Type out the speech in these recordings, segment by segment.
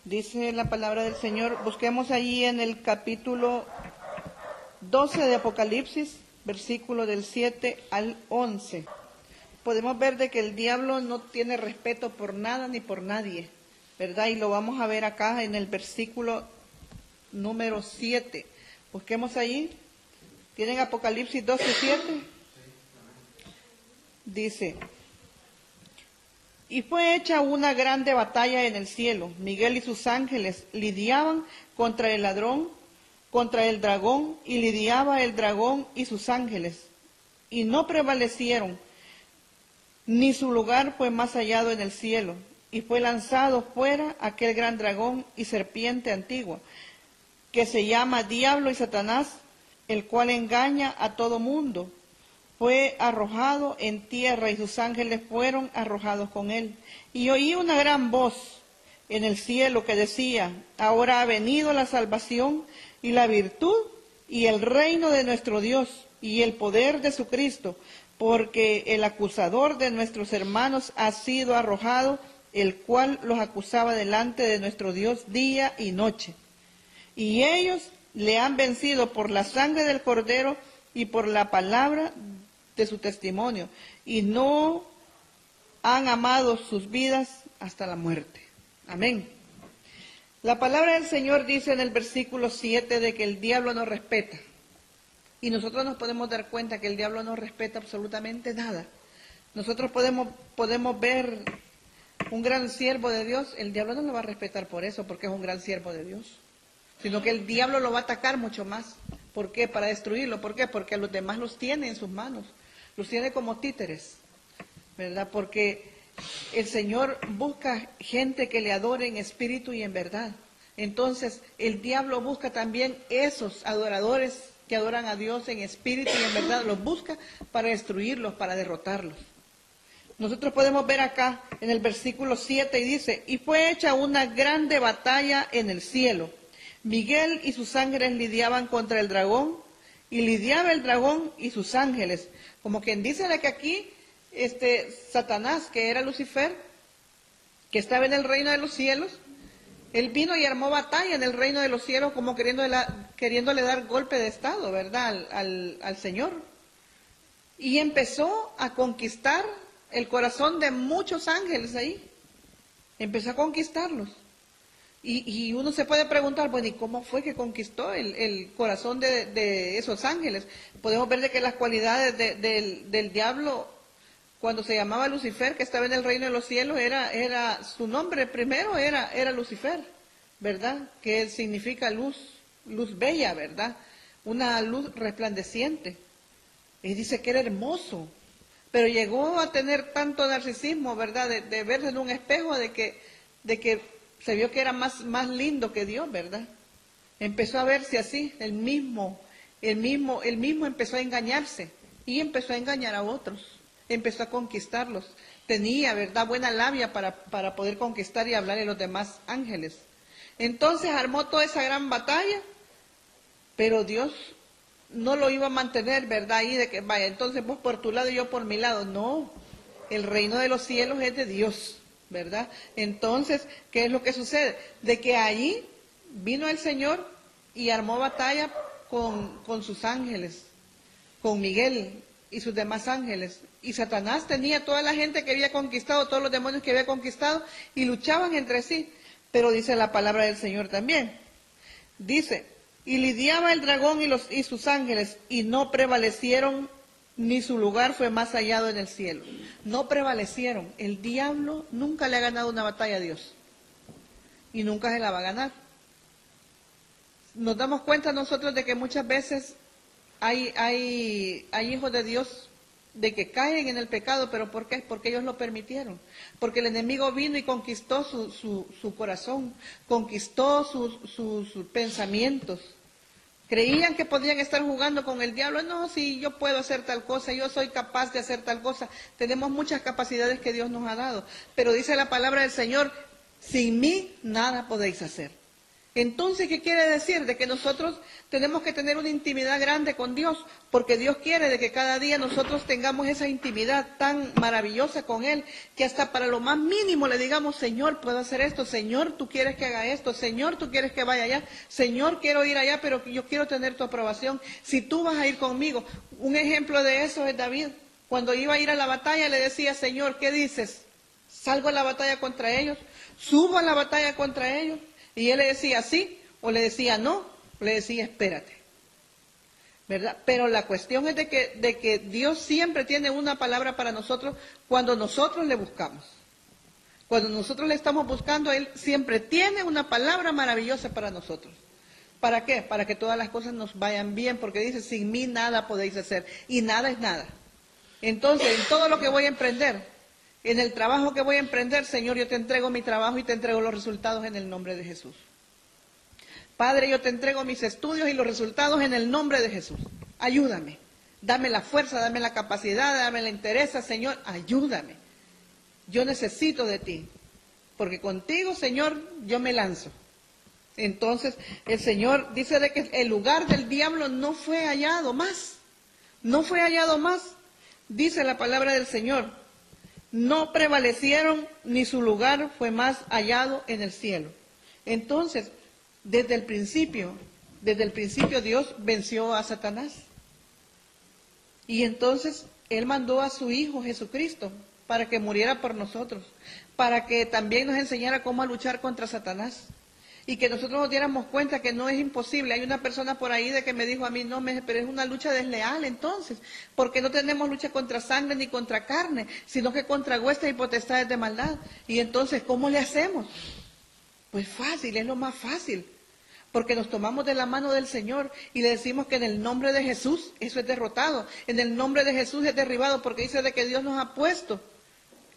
Dice la palabra del Señor, busquemos allí en el capítulo 12 de Apocalipsis, versículo del 7 al 11. Podemos ver de que el diablo no tiene respeto por nada ni por nadie, ¿verdad? Y lo vamos a ver acá en el versículo número 7. Busquemos allí. ¿Tienen Apocalipsis 12, 7? Dice: y fue hecha una grande batalla en el cielo. Miguel y sus ángeles lidiaban contra el ladrón, contra el dragón, y lidiaba el dragón y sus ángeles. Y no prevalecieron, ni su lugar fue más hallado en el cielo. Y fue lanzado fuera aquel gran dragón y serpiente antigua, que se llama Diablo y Satanás, el cual engaña a todo mundo. Fue arrojado en tierra y sus ángeles fueron arrojados con él. Y oí una gran voz en el cielo que decía: ahora ha venido la salvación y la virtud y el reino de nuestro Dios y el poder de su Cristo, porque el acusador de nuestros hermanos ha sido arrojado, el cual los acusaba delante de nuestro Dios día y noche. Y ellos le han vencido por la sangre del Cordero y por la palabra de su testimonio, y no han amado sus vidas hasta la muerte. Amén. La palabra del Señor dice en el versículo 7 de que el diablo no respeta. Y nosotros nos podemos dar cuenta que el diablo no respeta absolutamente nada. Nosotros podemos ver un gran siervo de Dios, el diablo no lo va a respetar por eso, porque es un gran siervo de Dios, sino que el diablo lo va a atacar mucho más. ¿Por qué? Para destruirlo. ¿Por qué? Porque a los demás los tiene en sus manos, los tiene como títeres, ¿verdad? Porque el Señor busca gente que le adore en espíritu y en verdad. Entonces, el diablo busca también esos adoradores que adoran a Dios en espíritu y en verdad, los busca para destruirlos, para derrotarlos. Nosotros podemos ver acá en el versículo 7 y dice: y fue hecha una grande batalla en el cielo. Miguel y sus ángeles lidiaban contra el dragón, y lidiaba el dragón y sus ángeles. Como quien dice de que aquí, Satanás, que era Lucifer, que estaba en el reino de los cielos, él vino y armó batalla en el reino de los cielos, como queriéndole dar golpe de estado, ¿verdad?, al Señor. Y empezó a conquistar el corazón de muchos ángeles ahí. Empezó a conquistarlos. Y uno se puede preguntar, bueno, ¿y cómo fue que conquistó el corazón de esos ángeles? Podemos ver de que las cualidades del diablo, cuando se llamaba Lucifer, que estaba en el reino de los cielos, era su nombre primero era Lucifer, ¿verdad? Que significa luz bella, ¿verdad? Una luz resplandeciente. Y dice que era hermoso, pero llegó a tener tanto narcisismo, ¿verdad? De verse en un espejo, de que se vio que era más lindo que Dios, ¿verdad? Empezó a verse así, él mismo empezó a engañarse y empezó a engañar a otros, empezó a conquistarlos. Tenía, ¿verdad?, buena labia para poder conquistar y hablar a los demás ángeles. Entonces armó toda esa gran batalla, pero Dios no lo iba a mantener, ¿verdad?, ahí de que, vaya, entonces vos por tu lado y yo por mi lado. No, el reino de los cielos es de Dios, ¿verdad? Entonces, ¿qué es lo que sucede? De que allí vino el Señor y armó batalla con sus ángeles, con Miguel y sus demás ángeles. Y Satanás tenía toda la gente que había conquistado, todos los demonios que había conquistado, y luchaban entre sí. Pero dice la palabra del Señor también. Dice: y lidiaba el dragón y sus ángeles, y no prevalecieron, ni su lugar fue más hallado en el cielo. No prevalecieron. El diablo nunca le ha ganado una batalla a Dios. Y nunca se la va a ganar. Nos damos cuenta nosotros de que muchas veces hay hijos de Dios de que caen en el pecado, pero ¿por qué? Porque ellos lo permitieron. Porque el enemigo vino y conquistó su corazón, conquistó sus pensamientos. Creían que podían estar jugando con el diablo. No, si yo puedo hacer tal cosa, yo soy capaz de hacer tal cosa. Tenemos muchas capacidades que Dios nos ha dado. Pero dice la palabra del Señor: sin mí nada podéis hacer. Entonces, ¿qué quiere decir? De que nosotros tenemos que tener una intimidad grande con Dios, porque Dios quiere de que cada día nosotros tengamos esa intimidad tan maravillosa con Él, que hasta para lo más mínimo le digamos, Señor, puedo hacer esto, Señor, tú quieres que haga esto, Señor, tú quieres que vaya allá, Señor, quiero ir allá, pero yo quiero tener tu aprobación, si tú vas a ir conmigo. Un ejemplo de eso es David. Cuando iba a ir a la batalla le decía, Señor, ¿qué dices? ¿Salgo a la batalla contra ellos? ¿Subo a la batalla contra ellos? Y él le decía sí, o le decía no, o le decía espérate, ¿verdad? Pero la cuestión es de que Dios siempre tiene una palabra para nosotros cuando nosotros le buscamos. Cuando nosotros le estamos buscando, Él siempre tiene una palabra maravillosa para nosotros. ¿Para qué? Para que todas las cosas nos vayan bien, porque dice, sin mí nada podéis hacer, y nada es nada. Entonces, en todo lo que voy a emprender, en el trabajo que voy a emprender, Señor, yo te entrego mi trabajo y te entrego los resultados en el nombre de Jesús. Padre, yo te entrego mis estudios y los resultados en el nombre de Jesús. Ayúdame. Dame la fuerza, dame la capacidad, dame la interés, Señor, ayúdame. Yo necesito de ti, porque contigo, Señor, yo me lanzo. Entonces, el Señor dice de que el lugar del diablo no fue hallado más. No fue hallado más. Dice la palabra del Señor. No prevalecieron, ni su lugar fue más hallado en el cielo. Entonces, desde el principio Dios venció a Satanás. Y entonces Él mandó a su Hijo Jesucristo para que muriera por nosotros, para que también nos enseñara cómo a luchar contra Satanás. Y que nosotros nos diéramos cuenta que no es imposible. Hay una persona por ahí de que me dijo a mí, no, pero es una lucha desleal entonces, porque no tenemos lucha contra sangre ni contra carne, sino que contra huestes y potestades de maldad. Y entonces, ¿cómo le hacemos? Pues fácil, es lo más fácil, porque nos tomamos de la mano del Señor y le decimos que en el nombre de Jesús eso es derrotado, en el nombre de Jesús es derribado, porque dice de que Dios nos ha puesto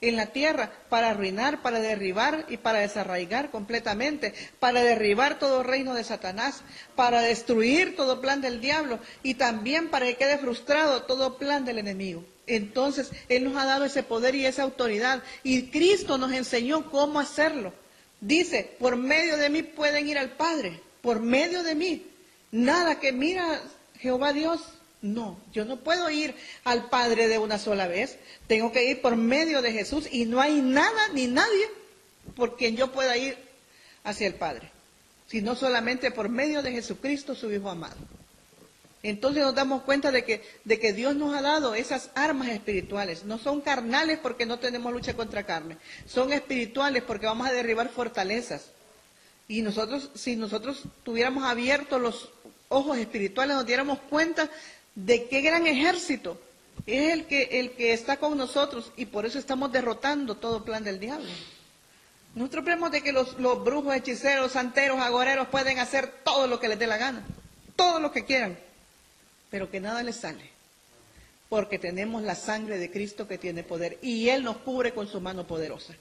en la tierra para arruinar, para derribar y para desarraigar completamente, para derribar todo reino de Satanás, para destruir todo plan del diablo y también para que quede frustrado todo plan del enemigo. Entonces, Él nos ha dado ese poder y esa autoridad y Cristo nos enseñó cómo hacerlo. Dice, por medio de mí pueden ir al Padre, por medio de mí. Nada que mira Jehová Dios. No, yo no puedo ir al Padre de una sola vez, tengo que ir por medio de Jesús y no hay nada ni nadie por quien yo pueda ir hacia el Padre, sino solamente por medio de Jesucristo, su Hijo amado. Entonces nos damos cuenta de que Dios nos ha dado esas armas espirituales, no son carnales porque no tenemos lucha contra carne, son espirituales porque vamos a derribar fortalezas. Y nosotros, si nosotros tuviéramos abiertos los ojos espirituales, nos diéramos cuenta de qué gran ejército es el que está con nosotros y por eso estamos derrotando todo plan del diablo. Nosotros vemos de que los brujos, hechiceros, santeros, agoreros pueden hacer todo lo que les dé la gana, todo lo que quieran, pero que nada les sale, porque tenemos la sangre de Cristo que tiene poder y Él nos cubre con su mano poderosa.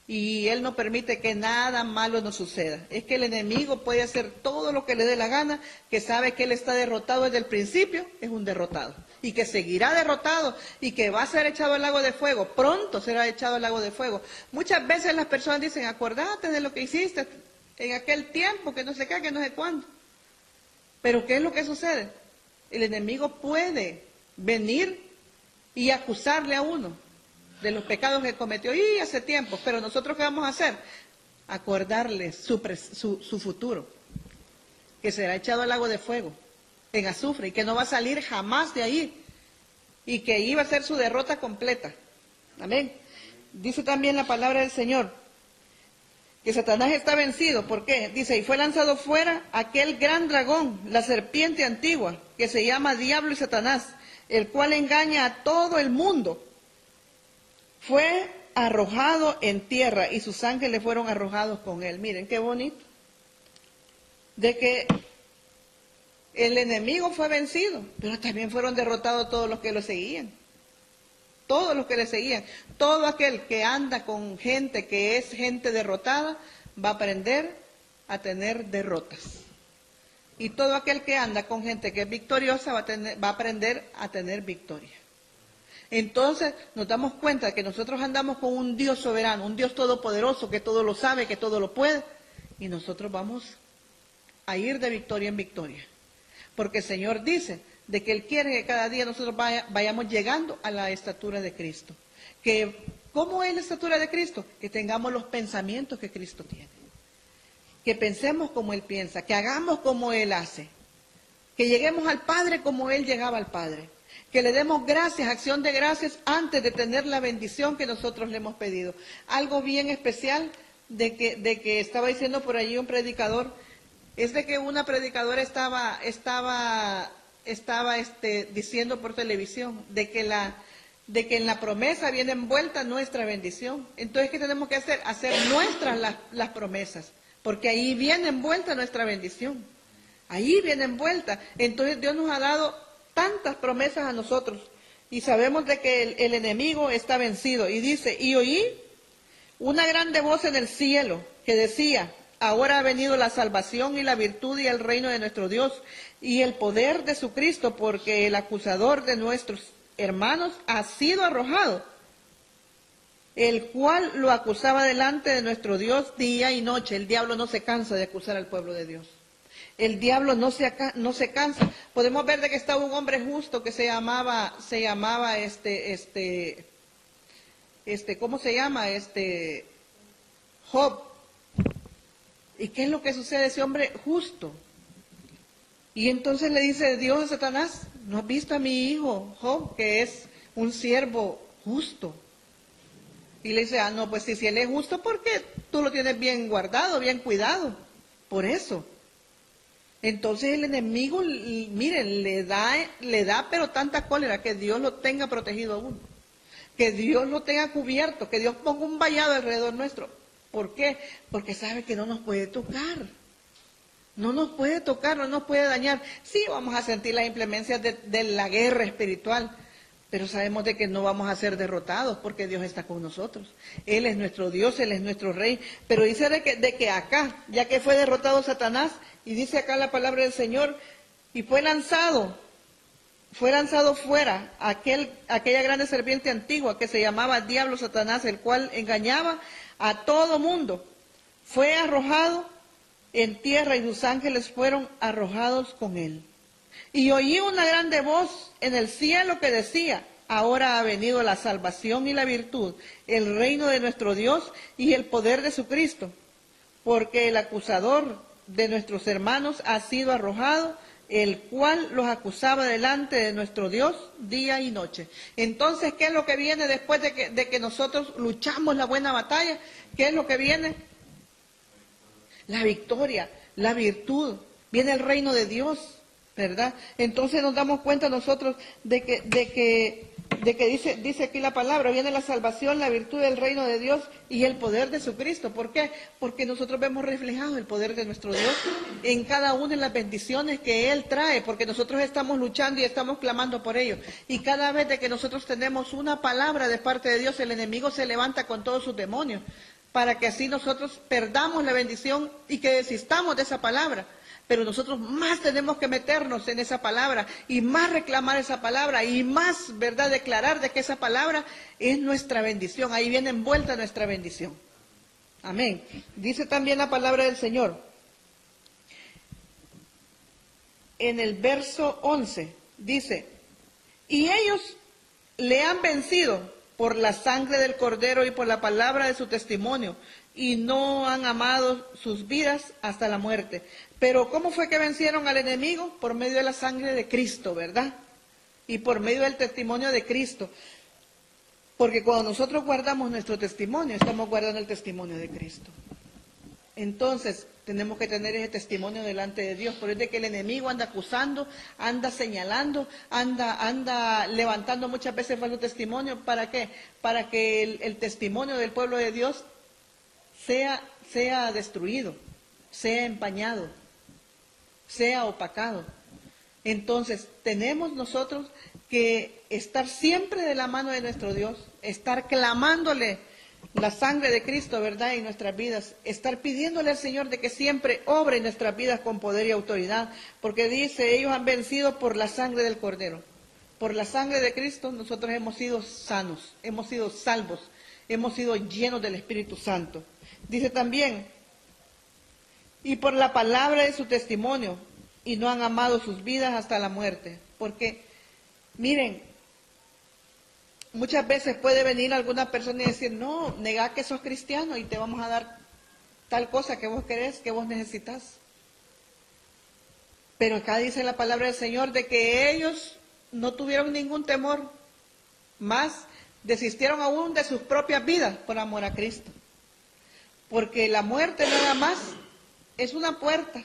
Y Él no permite que nada malo nos suceda. Es que el enemigo puede hacer todo lo que le dé la gana, que sabe que Él está derrotado desde el principio, es un derrotado. Y que seguirá derrotado y que va a ser echado al lago de fuego. Pronto será echado al lago de fuego. Muchas veces las personas dicen, acordate de lo que hiciste en aquel tiempo, que no sé qué, que no sé cuándo. Pero ¿qué es lo que sucede? El enemigo puede venir y acusarle a uno de los pecados que cometió y hace tiempo, pero nosotros ¿qué vamos a hacer? Acordarle su futuro, que será echado al lago de fuego, en azufre, y que no va a salir jamás de ahí, y que iba a ser su derrota completa. Amén. Dice también la palabra del Señor, que Satanás está vencido. ¿Por qué? Dice, y fue lanzado fuera aquel gran dragón, la serpiente antigua, que se llama Diablo y Satanás, el cual engaña a todo el mundo. Fue arrojado en tierra y sus ángeles fueron arrojados con él. Miren qué bonito. De que el enemigo fue vencido, pero también fueron derrotados todos los que lo seguían. Todos los que le seguían. Todo aquel que anda con gente que es gente derrotada va a aprender a tener derrotas. Y todo aquel que anda con gente que es victoriosa va a aprender a tener victoria. Entonces nos damos cuenta que nosotros andamos con un Dios soberano, un Dios todopoderoso, que todo lo sabe, que todo lo puede, y nosotros vamos a ir de victoria en victoria. Porque el Señor dice de que Él quiere que cada día nosotros vayamos llegando a la estatura de Cristo. ¿Cómo es la estatura de Cristo? Que tengamos los pensamientos que Cristo tiene. Que pensemos como Él piensa, que hagamos como Él hace. Que lleguemos al Padre como Él llegaba al Padre. Que le demos gracias, acción de gracias, antes de tener la bendición que nosotros le hemos pedido. Algo bien especial de que estaba diciendo por allí un predicador, es de que una predicadora estaba diciendo por televisión de que en la promesa viene envuelta nuestra bendición. Entonces, ¿qué tenemos que hacer? Hacer nuestras las promesas, porque ahí viene envuelta nuestra bendición. Ahí viene envuelta. Entonces, Dios nos ha dado tantas promesas a nosotros y sabemos de que el enemigo está vencido. Y dice, y oí una grande voz en el cielo que decía, ahora ha venido la salvación y la virtud y el reino de nuestro Dios y el poder de su Cristo, porque el acusador de nuestros hermanos ha sido arrojado, el cual lo acusaba delante de nuestro Dios día y noche. El diablo no se cansa de acusar al pueblo de Dios. El diablo no se cansa. Podemos ver de que estaba un hombre justo que se llamaba ¿cómo se llama? Job. ¿Y qué es lo que sucede a ese hombre justo? Y entonces le dice Dios a Satanás, ¿no has visto a mi hijo Job, que es un siervo justo? Y le dice, no, pues si él es justo, ¿por qué tú lo tienes bien guardado, bien cuidado? Por eso. Entonces el enemigo, miren, le da pero tanta cólera que Dios lo tenga protegido aún. Que Dios lo tenga cubierto, que Dios ponga un vallado alrededor nuestro. ¿Por qué? Porque sabe que no nos puede tocar. No nos puede tocar, no nos puede dañar. Sí, vamos a sentir las inclemencias de la guerra espiritual, pero sabemos de que no vamos a ser derrotados porque Dios está con nosotros. Él es nuestro Dios, Él es nuestro Rey. Pero dice de que acá, ya que fue derrotado Satanás, y dice acá la palabra del Señor, y fue lanzado fuera aquella grande serpiente antigua que se llamaba Diablo Satanás, el cual engañaba a todo mundo. Fue arrojado en tierra y sus ángeles fueron arrojados con él. Y oí una grande voz en el cielo que decía, ahora ha venido la salvación y la virtud, el reino de nuestro Dios y el poder de su Cristo, porque el acusador de nuestros hermanos ha sido arrojado, el cual los acusaba delante de nuestro Dios día y noche. Entonces, ¿qué es lo que viene después de que nosotros luchamos la buena batalla? ¿Qué es lo que viene? La victoria, la virtud, viene el reino de Dios, ¿verdad? Entonces nos damos cuenta nosotros de que dice aquí la palabra, viene la salvación, la virtud del reino de Dios y el poder de su Cristo. ¿Por qué? Porque nosotros vemos reflejado el poder de nuestro Dios en cada una de las bendiciones que Él trae, porque nosotros estamos luchando y estamos clamando por ello. Y cada vez de que nosotros tenemos una palabra de parte de Dios, el enemigo se levanta con todos sus demonios, para que así nosotros perdamos la bendición y que desistamos de esa palabra. Pero nosotros más tenemos que meternos en esa palabra y más reclamar esa palabra y más, ¿verdad?, declarar de que esa palabra es nuestra bendición. Ahí viene envuelta nuestra bendición. Amén. Dice también la palabra del Señor. En el verso 11 dice, y ellos le han vencido por la sangre del Cordero y por la palabra de su testimonio, y no han amado sus vidas hasta la muerte. Pero ¿cómo fue que vencieron al enemigo? Por medio de la sangre de Cristo, ¿verdad? Y por medio del testimonio de Cristo. Porque cuando nosotros guardamos nuestro testimonio, estamos guardando el testimonio de Cristo. Entonces, tenemos que tener ese testimonio delante de Dios. Por eso es de que el enemigo anda acusando, anda señalando, anda levantando muchas veces falso testimonio. ¿Para qué? Para que el testimonio del pueblo de Dios sea destruido, sea empañado, sea opacado. Entonces, tenemos nosotros que estar siempre de la mano de nuestro Dios, estar clamándole la sangre de Cristo, ¿verdad?, en nuestras vidas, estar pidiéndole al Señor de que siempre obre en nuestras vidas con poder y autoridad, porque dice, ellos han vencido por la sangre del Cordero. Por la sangre de Cristo nosotros hemos sido sanos, hemos sido salvos, hemos sido llenos del Espíritu Santo. Dice también, y por la palabra de su testimonio, y no han amado sus vidas hasta la muerte. Porque, miren, muchas veces puede venir alguna persona y decir, no, negá que sos cristiano y te vamos a dar tal cosa que vos querés, que vos necesitas. Pero acá dice la palabra del Señor de que ellos no tuvieron ningún temor, más desistieron aún de sus propias vidas por amor a Cristo. Porque la muerte nada más es una puerta,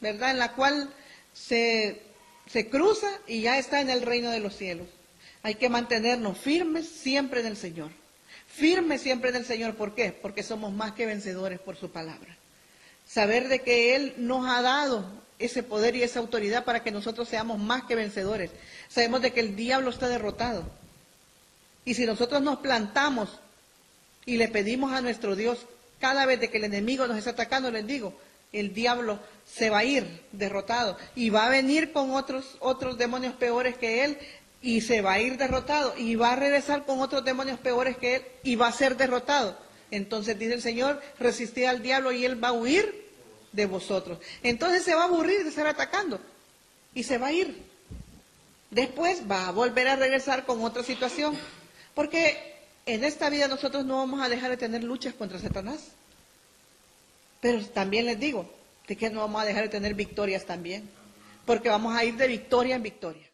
¿verdad?, en la cual se cruza y ya está en el reino de los cielos. Hay que mantenernos firmes siempre en el Señor. Firmes siempre en el Señor. ¿Por qué? Porque somos más que vencedores por su palabra. Saber de que Él nos ha dado ese poder y esa autoridad para que nosotros seamos más que vencedores. Sabemos de que el diablo está derrotado. Y si nosotros nos plantamos y le pedimos a nuestro Dios cada vez de que el enemigo nos está atacando, les digo, el diablo se va a ir derrotado y va a venir con otros demonios peores que él y se va a ir derrotado y va a regresar con otros demonios peores que él y va a ser derrotado. Entonces dice el Señor, resistid al diablo y él va a huir de vosotros. Entonces se va a aburrir de estar atacando y se va a ir. Después va a volver a regresar con otra situación, porque en esta vida nosotros no vamos a dejar de tener luchas contra Satanás. Pero también les digo, de que no vamos a dejar de tener victorias también, porque vamos a ir de victoria en victoria.